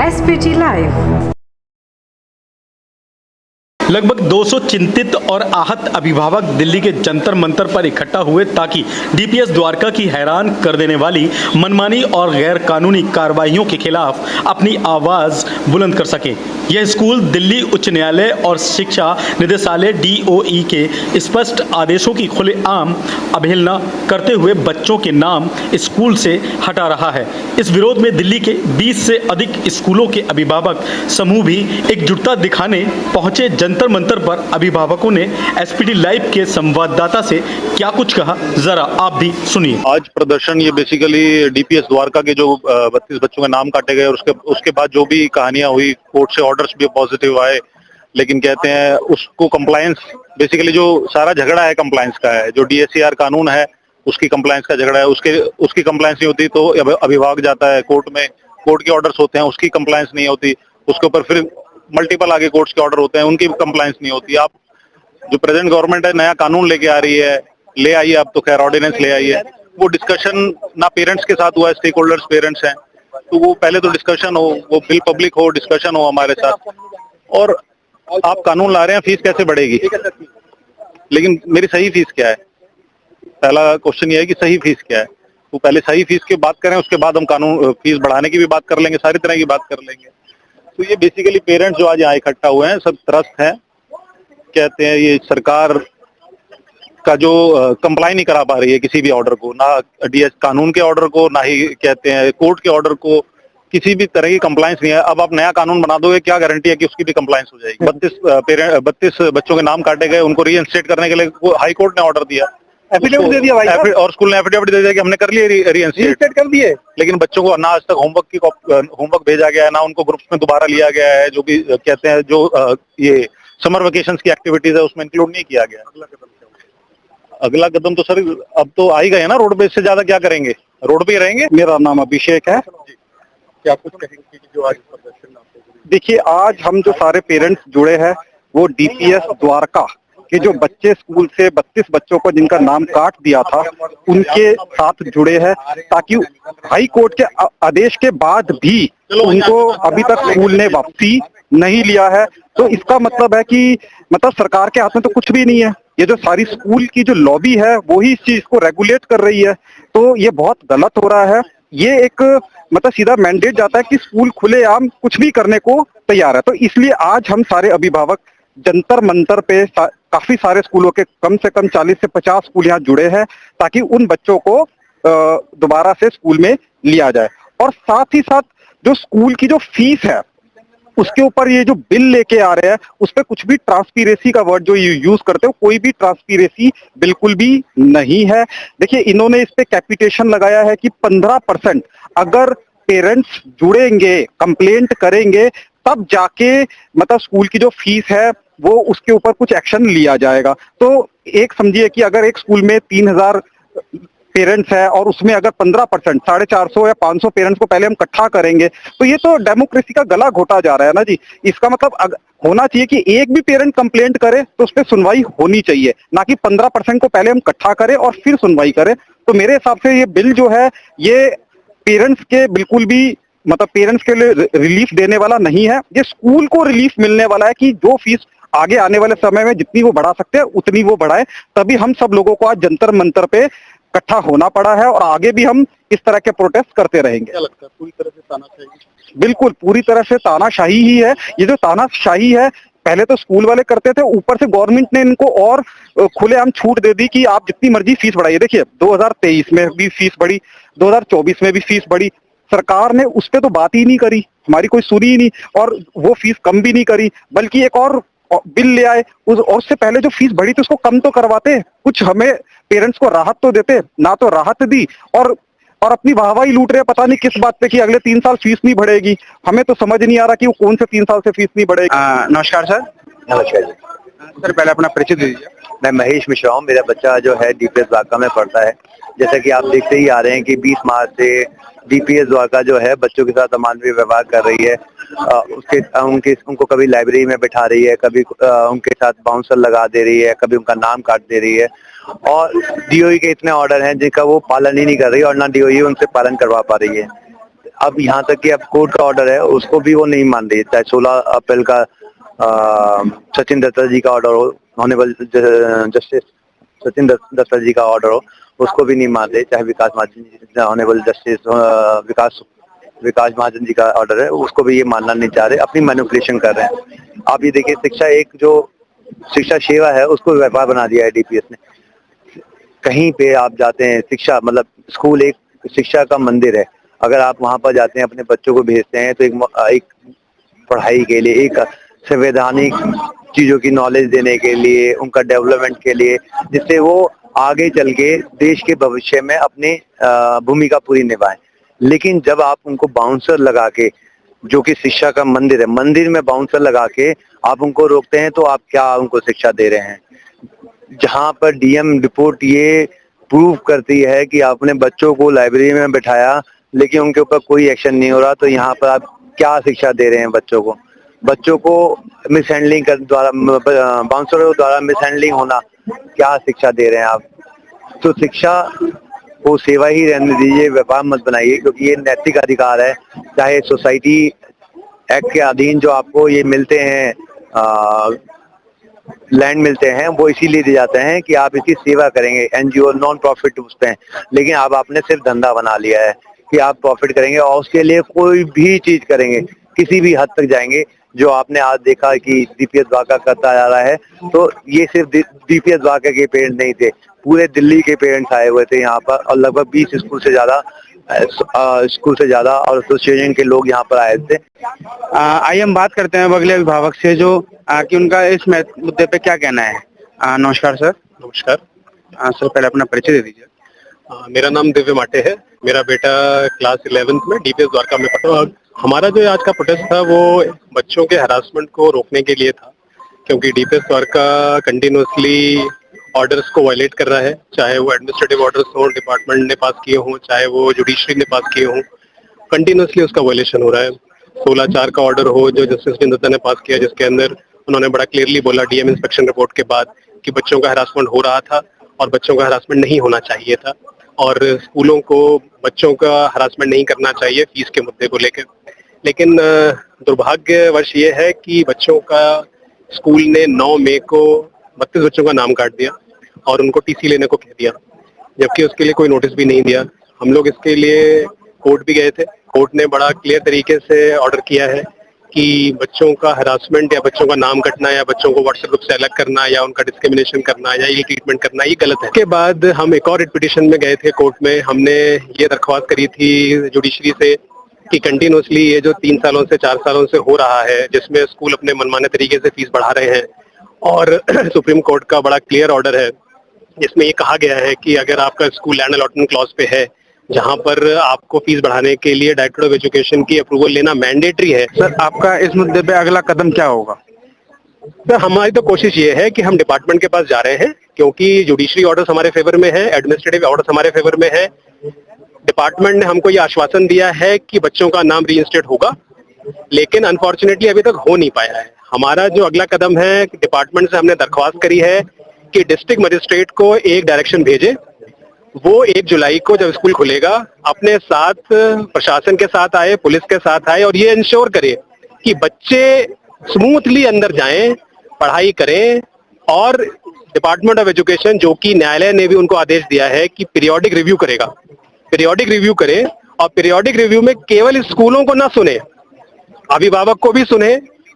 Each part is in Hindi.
SPT live. लगभग 200 चिंतित और आहत अभिभावक दिल्ली के जंतर मंतर पर इकट्ठा हुए ताकि डीपीएस द्वारका की हैरान कर देने वाली मनमानी और गैर कानूनी कार्रवाइयों के खिलाफ अपनी आवाज बुलंद कर सकें। यह स्कूल दिल्ली उच्च न्यायालय और शिक्षा निदेशालय डीओई के स्पष्ट आदेशों की खुलेआम अवहेलना करते हुए बच्चों के नाम स्कूल से हटा रहा है। इस विरोध में दिल्ली के 20 से अधिक स्कूलों के अभिभावक समूह भी एकजुटता दिखाने पहुंचे। जंतर मंतर पर अभिभावकों ने एसपीटी लाइव के संवाददाता से क्या कुछ कहा, जरा आप भी सुनिए। आज प्रदर्शन ये बेसिकली डीपीएस द्वारका के जो 32 बच्चों के नाम काटे गए और उसके बाद जो भी कहानियां हुई, कोर्ट से ऑर्डर्स भी पॉजिटिव आए, लेकिन कहते हैं उसको कंप्लायंस, बेसिकली जो सारा झगड़ा है कंप्लायंस का है। जो डीएससीआर कानून है उसकी कंप्लायंस का झगड़ा है। उसकी कंप्लायंस नहीं होती तो अभिभावक जाता है कोर्ट में, कोर्ट के ऑर्डर्स होते हैं, उसकी कंप्लायंस नहीं होती, उसके ऊपर फिर मल्टीपल आगे कोर्ट्स के ऑर्डर होते हैं, उनकी कंप्लायंस नहीं होती। आप जो प्रेजेंट गवर्नमेंट है नया कानून लेके आ रही है, ले आई है, अब तो खैर ऑर्डिनेंस ले आई है, वो डिस्कशन ना पेरेंट्स के साथ हुआ है, स्टेक होल्डर्स पेरेंट्स हैं, तो वो पहले तो डिस्कशन हो, वो बिल पब्लिक हो, डिस्कशन हो हमारे साथ। और आप कानून ला रहे हैं, फीस कैसे बढ़ेगी? लेकिन मेरी सही फीस क्या है? पहला क्वेश्चन ये है कि सही फीस क्या है। तो पहले सही फीस की बात करें, उसके बाद हम कानून फीस बढ़ाने की भी बात कर लेंगे, सारी तरह की बात कर लेंगे। तो ये बेसिकली पेरेंट्स जो आज यहाँ इकट्ठा हुए हैं सब त्रस्त हैं। कहते हैं ये सरकार का जो कंप्लाई नहीं करा पा रही है किसी भी ऑर्डर को, ना डीएस कानून के ऑर्डर को, ना ही कहते हैं कोर्ट के ऑर्डर को, किसी भी तरह की कंप्लायंस नहीं है। अब आप नया कानून बना दोगे, क्या गारंटी है कि उसकी भी कंप्लायंस हो जाएगी? 32 बच्चों के नाम काटे गए, उनको रीइंस्टेट करने के लिए हाई कोर्ट ने ऑर्डर दिया, एफिडेविट दे दिया भाई, और स्कूल ने एफिडेविट दे दिया कि हमने कर लिए, रीइंस्टेट कर दिए। लेकिन बच्चों को ना आज तक होमवर्क भेजा गया है, ना उनको ग्रुप्स में दोबारा लिया गया है। जो भी कहते हैं जो ये समर वेकेशंस की एक्टिविटीज है उसमें इंक्लूड नहीं किया गया। अगला कदम तो सर अब तो आ ही गए ना, रोड पे, इससे ज्यादा क्या करेंगे? रोड पे ही रहेंगे। मेरा नाम अभिषेक है। क्या कुछ कहेंगे जो आज प्रदर्शन? देखिए, आज हम जो सारे पेरेंट्स जुड़े हैं वो डीपीएस द्वारका के जो बच्चे स्कूल से 32 बच्चों को जिनका नाम काट दिया था उनके साथ जुड़े हैं, ताकि हाई कोर्ट के आदेश के बाद भी उनको अभी तक स्कूल ने वापसी नहीं लिया है। तो इसका मतलब है कि सरकार के हाथ में तो कुछ भी नहीं है। ये जो सारी स्कूल की जो लॉबी है वो ही इस चीज को रेगुलेट कर रही है, तो ये बहुत गलत हो रहा है। ये एक सीधा मैंडेट जाता है कि स्कूल खुलेआम कुछ भी करने को तैयार है। तो इसलिए आज हम सारे अभिभावक जंतर मंतर पे काफी सारे स्कूलों के कम से कम 40 से 50 स्कूल यहाँ जुड़े हैं, ताकि उन बच्चों को दोबारा से स्कूल में लिया जाए। और साथ ही साथ जो स्कूल की जो फीस है उसके ऊपर ये जो बिल लेके आ रहे हैं उस पर कुछ भी ट्रांसपीरेसी का वर्ड जो यूज करते हो, कोई भी ट्रांसपीरेसी बिल्कुल भी नहीं है। देखिए, इन्होंने इस पे कैपिटेशन लगाया है कि 15% अगर पेरेंट्स जुड़ेंगे, कंप्लेंट करेंगे, तब जाके स्कूल की जो फीस है वो उसके ऊपर कुछ एक्शन लिया जाएगा। तो एक समझिए कि अगर एक स्कूल में 3000 पेरेंट्स है और उसमें अगर 15% 450 या 500 पेरेंट्स को पहले हम इकट्ठा करेंगे, तो ये तो डेमोक्रेसी का गला घोटा जा रहा है ना जी। इसका मतलब होना चाहिए कि एक भी पेरेंट कंप्लेंट करे तो उस पर सुनवाई होनी चाहिए, ना कि 15% को पहले हम इकट्ठा करें और फिर सुनवाई करें। तो मेरे हिसाब से ये बिल जो है ये पेरेंट्स के बिल्कुल भी पेरेंट्स के लिए रिलीफ देने वाला नहीं है। ये स्कूल को रिलीफ मिलने वाला है कि जो फीस आगे आने वाले समय में जितनी वो बढ़ा सकते हैं उतनी वो बढ़ाए। तभी हम सब लोगों को आज जंतर मंतर पे इकट्ठा होना पड़ा है और आगे भी हम इस तरह के प्रोटेस्ट करते रहेंगे। क्या लगता है पूरी तरह से तानाशाही? बिल्कुल पूरी तरह से तानाशाही ही है। ये जो तानाशाही है पहले तो स्कूल वाले करते थे, ऊपर से गवर्नमेंट ने इनको और खुलेआम छूट दे दी कि आप जितनी मर्जी फीस बढ़ाइए। देखिए, 2023 में भी फीस बढ़ी, 2024 में भी फीस बढ़ी, सरकार ने उस पर तो बात ही नहीं करी, हमारी कोई सुनी ही नहीं, और वो फीस कम भी नहीं करी, बल्कि एक और बिल ले आए और उससे पहले जो फीस बढ़ी थी उसको कम तो करवाते, कुछ हमें पेरेंट्स को राहत तो देते। ना तो राहत दी और अपनी वाहवाही लूट रहे हैं, पता नहीं किस बात पे कि अगले 3 साल फीस नहीं बढ़ेगी। हमें तो समझ नहीं आ रहा कि वो कौन से 3 साल से फीस नहीं बढ़ेगी। नमस्कार सर। नमस्कार जी सर, पहले अपना परिचय दीजिए। मैं महेश मिश्रा हूँ। मेरा बच्चा जो है डीपीएस द्वारका में पढ़ता है। जैसा कि आप देखते ही आ रहे हैं कि 20 मार्च से डीपीएस द्वारका जो है बच्चों के साथ अमानवीय व्यवहार कर रही है। उनको कभी लाइब्रेरी में बिठा रही है, कभी उनके साथ बाउंसर लगा दे रही है, कभी उनका नाम काट दे रही है। और डीओई के इतने ऑर्डर हैं जिनका वो पालन ही नहीं कर रही और ना डीओई उनसे पालन करवा पा रही है। अब यहाँ तक कि अब कोर्ट का ऑर्डर है उसको भी वो नहीं मान रही है, चाहे 16 अप्रैल का सचिन दत्ता जी का ऑर्डर हो, ऑनरेबल जस्टिस सचिन दत्ता जी का ऑर्डर हो, उसको भी नहीं मान रहे, चाहे विकास महाजन जी, ऑनरेबल जस्टिस विकास महाजन जी का ऑर्डर है उसको भी ये मानना नहीं चाह रहे, अपनी मैनिपुलेशन कर रहे हैं। आप ये देखिए, शिक्षा सेवा है उसको व्यापार बना दिया है डीपीएस ने। कहीं पे आप जाते हैं, शिक्षा मतलब स्कूल एक शिक्षा का मंदिर है, अगर आप वहां पर जाते हैं अपने बच्चों को भेजते हैं तो एक पढ़ाई के लिए, एक संवैधानिक चीजों की नॉलेज देने के लिए, उनका डेवलपमेंट के लिए, जिससे वो आगे चल के देश के भविष्य में अपनी भूमिका पूरी निभाएं। लेकिन जब आप उनको बाउंसर लगा के, जो कि शिक्षा का मंदिर है, मंदिर में बाउंसर लगा के आप उनको रोकते हैं, तो आप क्या उनको शिक्षा दे रहे हैं? जहां पर डीएम रिपोर्ट ये प्रूव करती है कि आपने बच्चों को लाइब्रेरी में बिठाया लेकिन उनके ऊपर कोई एक्शन नहीं हो रहा, तो यहाँ पर आप क्या शिक्षा दे रहे हैं बच्चों को मिसहैंडलिंग द्वारा, बाउंसरों द्वारा मिसहैंडलिंग होना, क्या शिक्षा दे रहे हैं आप? तो शिक्षा को सेवा ही रहने दीजिए, व्यापार मत बनाइए, क्योंकि ये नैतिक अधिकार है। चाहे सोसाइटी एक्ट के अधीन जो आपको ये मिलते हैं, लैंड मिलते हैं, वो इसीलिए दिए जाते हैं कि आप इसकी सेवा करेंगे, एनजीओ नॉन प्रॉफिट उसपे हैं। लेकिन अब आपने सिर्फ धंधा बना लिया है कि आप प्रॉफिट करेंगे और उसके लिए कोई भी चीज करेंगे, किसी भी हद तक जाएंगे, जो आपने आज देखा कि डीपीएस द्वारका करता जा रहा है। तो ये सिर्फ डीपीएस द्वारका के पेरेंट्स नहीं थे, पूरे दिल्ली के पेरेंट्स आए हुए थे यहाँ पर, और लगभग 20 स्कूल से ज्यादा और एसोसिएशन के लोग यहाँ पर आए थे। आइए हम बात करते हैं अगले अभिभावक से, जो कि उनका इस मुद्दे पे क्या कहना है। नमस्कार सर। नमस्कार। सर पहले अपना परिचय दे दीजिए। मेरा नाम दिव्य माटे है, मेरा बेटा क्लास 11th में डीपीएस द्वारका में पढ़ता है। हमारा जो आज का प्रोटेस्ट था वो बच्चों के हरासमेंट को रोकने के लिए था, क्योंकि डीपीएस द्वारका कंटिन्यूअसली ऑर्डर्स को वायलेट कर रहा है, चाहे वो एडमिनिस्ट्रेटिव ऑर्डर्स हो, डिपार्टमेंट ने पास किए हों, चाहे वो जुडिशरी ने पास किए हों, कंटिन्यूअसली उसका वायलेशन हो रहा है। 16/4 का ऑर्डर हो जो जस्टिस दत्ता ने पास किया, जिसके अंदर उन्होंने बड़ा क्लियरली बोला डीएम इंस्पेक्शन रिपोर्ट के बाद कि बच्चों का हरासमेंट हो रहा था और बच्चों का हरासमेंट नहीं होना चाहिए था, और स्कूलों को बच्चों का हरासमेंट नहीं करना चाहिए फीस के मुद्दे को लेकर। लेकिन दुर्भाग्यवश ये है कि बच्चों का स्कूल ने 9 मई को 32 बच्चों का नाम काट दिया और उनको टीसी लेने को कह दिया, जबकि उसके लिए कोई नोटिस भी नहीं दिया। हम लोग इसके लिए कोर्ट भी गए थे, कोर्ट ने बड़ा क्लियर तरीके से ऑर्डर किया है कि बच्चों का हरासमेंट या बच्चों का नाम कटना या बच्चों को व्हाट्सएप ग्रुप से अलग करना या उनका डिस्क्रिमिनेशन करना या ये ट्रीटमेंट करना ये गलत है। उसके बाद हम एक और रिट पिटीशन में गए थे कोर्ट में, हमने ये दरख्वास्त करी थी जुडिशरी से कि कंटिन्यूअसली ये जो 3 सालों से 4 सालों से हो रहा है, जिसमें स्कूल अपने मनमाने तरीके से फीस बढ़ा रहे हैं, और सुप्रीम कोर्ट का बड़ा क्लियर ऑर्डर है जिसमें ये कहा गया है कि अगर आपका स्कूल लैंड अलॉटमेंट क्लॉज पे है, जहां पर आपको फीस बढ़ाने के लिए डायरेक्टर ऑफ एजुकेशन की अप्रूवल लेना मैंडेटरी है। सर आपका इस मुद्दे पे अगला कदम क्या होगा? सर हमारी तो कोशिश ये है कि हम डिपार्टमेंट के पास जा रहे हैं, क्योंकि जुडिशरी ऑर्डर्स हमारे फेवर में है, एडमिनिस्ट्रेटिव ऑर्डर्स हमारे फेवर में है। डिपार्टमेंट ने हमको ये आश्वासन दिया है कि बच्चों का नाम रीइंस्टेट होगा, लेकिन अनफॉर्चुनेटली अभी तक हो नहीं पाया है। हमारा जो अगला कदम है, डिपार्टमेंट से हमने दरख्वास्त करी है कि डिस्ट्रिक्ट मजिस्ट्रेट को एक डायरेक्शन भेजे, वो 1 जुलाई को जब स्कूल खुलेगा अपने साथ प्रशासन के साथ आए, पुलिस के साथ आए, और ये इंश्योर करे कि बच्चे स्मूथली अंदर जाएं, पढ़ाई करें, और डिपार्टमेंट ऑफ एजुकेशन, जो कि न्यायालय ने भी उनको आदेश दिया है कि पीरियोडिक रिव्यू करेगा, पीरियोडिक रिव्यू करे, और पीरियोडिक रिव्यू में केवल स्कूलों को ना सुने, अभिभावक को भी सुने,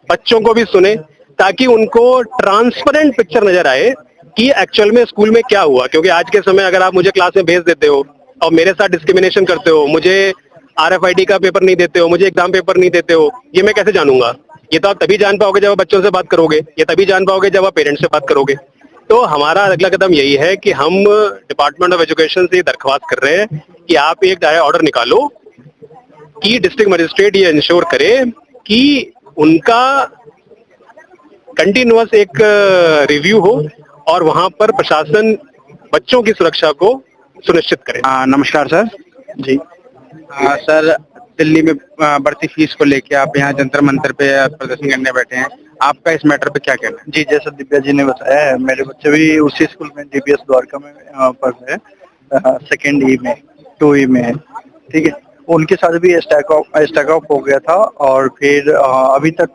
बच्चों को भी सुने, ताकि उनको ट्रांसपेरेंट पिक्चर नजर आए कि एक्चुअल में स्कूल में क्या हुआ। क्योंकि आज के समय अगर आप मुझे क्लास में भेज देते हो और मेरे साथ डिस्क्रिमिनेशन करते हो, मुझे RFID का पेपर नहीं देते हो, मुझे एग्जाम पेपर नहीं देते हो, ये मैं कैसे जानूंगा? ये तो आप तभी जान पाओगे जब आप बच्चों से बात करोगे, ये तभी जान पाओगे जब आप पेरेंट्स से बात करोगे। तो हमारा अगला कदम यही है कि हम डिपार्टमेंट ऑफ एजुकेशन से दरख्वास्त कर रहे हैं कि आप एक ऑर्डर निकालो कि डिस्ट्रिक्ट मजिस्ट्रेट ये इंश्योर करे कि उनका कंटिन्यूअस एक रिव्यू हो और वहां पर प्रशासन बच्चों की सुरक्षा को सुनिश्चित करे। नमस्कार सर। जी सर, दिल्ली में बढ़ती फीस को लेके आप यहाँ जंतर मंतर पे प्रदर्शन करने बैठे हैं, आपका इस मैटर पे क्या कहना है? जी, जैसा दिव्या जी ने बताया है, मेरे बच्चे भी उसी स्कूल में डीपीएस द्वारका में पढ़ रहे हैं, 2E में है, ठीक है। उनके साथ भी स्टैक ऑफ हो गया था और फिर अभी तक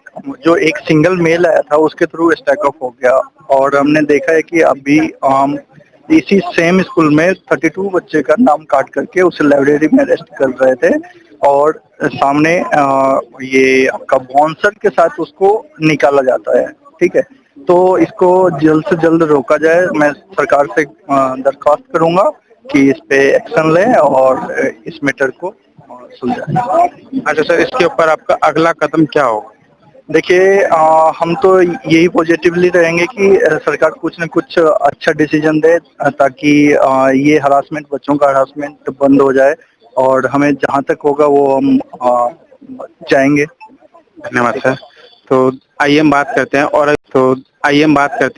जो एक सिंगल मेल आया था उसके थ्रू स्टैक ऑफ हो गया और हमने देखा है कि अभी इसी सेम स्कूल में 32 बच्चे का नाम काट करके उसे लाइब्रेरी में अरेस्ट कर रहे थे और सामने ये आपका बाउंसर के साथ उसको निकाला जाता है। ठीक है, तो इसको जल्द से जल्द रोका जाए। मैं सरकार से दरख्वास्त करूंगा कि इस पे एक्शन लें और इस मैटर को सुलझाएं। अच्छा सर, इसके ऊपर आपका अगला कदम क्या होगा? देखिए, हम तो यही पॉजिटिवली रहेंगे कि सरकार कुछ न कुछ अच्छा डिसीजन दे ताकि ये हरासमेंट, बच्चों का हरासमेंट बंद हो जाए और हमें जहां तक होगा वो हम जाएंगे। धन्यवाद सर। तो आइए हम बात करते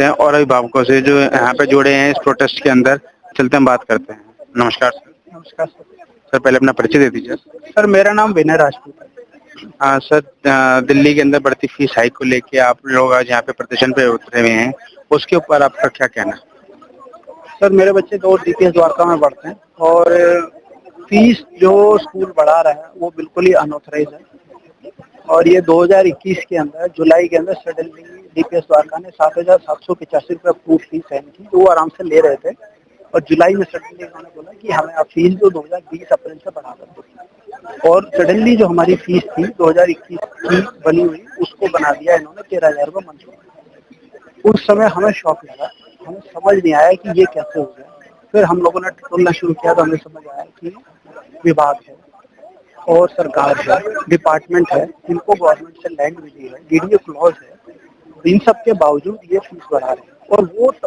हैं और अभिभावकों से जो यहाँ पे जुड़े हैं इस प्रोटेस्ट के अंदर। चलते हम बात करते हैं। नमस्कार सर। नमस्कार सर। सर पहले अपना परिचय दे दीजिए। सर, मेरा नाम विनय राजपूत है। हाँ सर, दिल्ली के अंदर बढ़ती फीस हाइक को लेके आप लोग आज यहाँ पे प्रदर्शन पे उतरे हुए हैं, उसके ऊपर आपका क्या कहना है? सर, मेरे बच्चे 2 डीपीएस द्वारका में पढ़ते हैं और फीस जो स्कूल बढ़ा रहा है वो बिल्कुल ही अनऑथराइज है और ये 2021 के अंदर जुलाई के अंदर सडनली डीपीएस द्वारका ने 7,785 रुपये अप्रूव फीस है इनकी, जो वो आराम से ले रहे थे और जुलाई में सडनली उन्होंने बोला कि हमें आप फीस जो 2020 अप्रैल से बढ़ा कर दो और सडनली जो हमारी फीस थी 2021 की बनी हुई उसको बना दिया इन्होंने 13,000 रुपये मंथली। उस समय हमें शौक लगा, हमें समझ नहीं आया कि ये कैसे हो गया। फिर हम लोगों ने टटोलना शुरू किया तो हमें समझ आया कि विभाग है और सरकार है, डिपार्टमेंट है, इनको गवर्नमेंट से लैंड मिली है, डीडीओ क्लॉज है, इन सब के बावजूद ये फीस बढ़ा रहे हैं और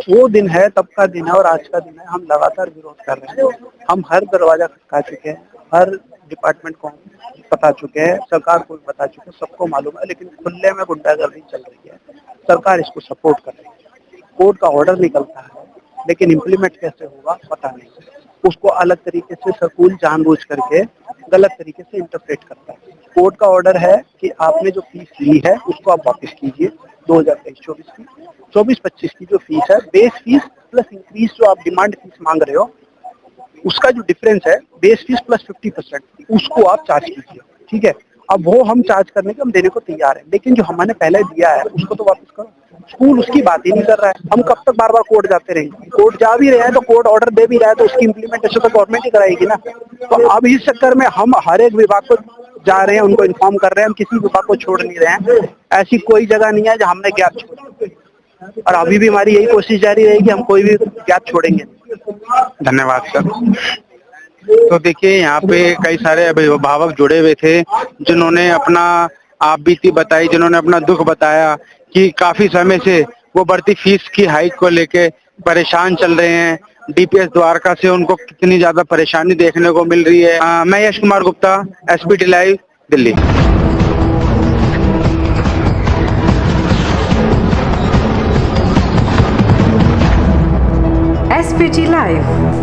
वो दिन है, तब का दिन है और आज का दिन है। हम लगातार विरोध कर रहे हैं, हम हर दरवाजा खटका चुके हैं, हर डिपार्टमेंट को बता चुके हैं, सरकार को भी बता चुके हैं, सबको मालूम है, लेकिन खुले में गुंडागर्दी चल रही है। सरकार इसको सपोर्ट कर रही है, कोर्ट का ऑर्डर निकलता है लेकिन इम्प्लीमेंट कैसे होगा पता नहीं। उसको अलग तरीके से स्कूल जानबूझ करके गलत तरीके से इंटरप्रेट करता है। कोर्ट का ऑर्डर है कि आपने जो फीस ली है उसको आप वापस कीजिए। 2023-24 की 24-25 की जो फीस है, बेस फीस प्लस इंक्रीज जो आप डिमांड फीस मांग रहे हो उसका जो डिफरेंस है बेस फीस प्लस 50% उसको आप चार्ज कीजिए। ठीक है, अब वो हम चार्ज करने के हम देने को तैयार है, लेकिन जो हमने पहले दिया है उसको तो वापस करो। स्कूल उसकी बात ही नहीं कर रहा है। हम कब तक बार बार कोर्ट जाते रहेंगे? कोर्ट जा भी रहे हैं तो कोर्ट ऑर्डर दे भी रहा है तो उसकी इम्प्लीमेंटेशन तो गवर्नमेंट ही कराएगी ना। तो अब इस चक्कर में हम हर एक विभाग को जा रहे हैं, उनको इन्फॉर्म कर रहे हैं, हम किसी विभाग को छोड़ नहीं रहे हैं। ऐसी कोई जगह नहीं है जहाँ हमने गैप छोड़ा और अभी भी हमारी यही कोशिश जारी रहेगी, हम कोई भी गैप छोड़ेंगे। धन्यवाद सर। तो देखिए यहाँ पे कई सारे अभिभावक जुड़े हुए थे जिन्होंने अपना आप बीती बताई, जिन्होंने अपना दुख बताया कि काफी समय से वो बढ़ती फीस की हाइक को लेके परेशान चल रहे हैं। डीपीएस द्वारका से उनको कितनी ज्यादा परेशानी देखने को मिल रही है। मैं Yash Kumar Gupta, SPT live, Delhi. SPT live.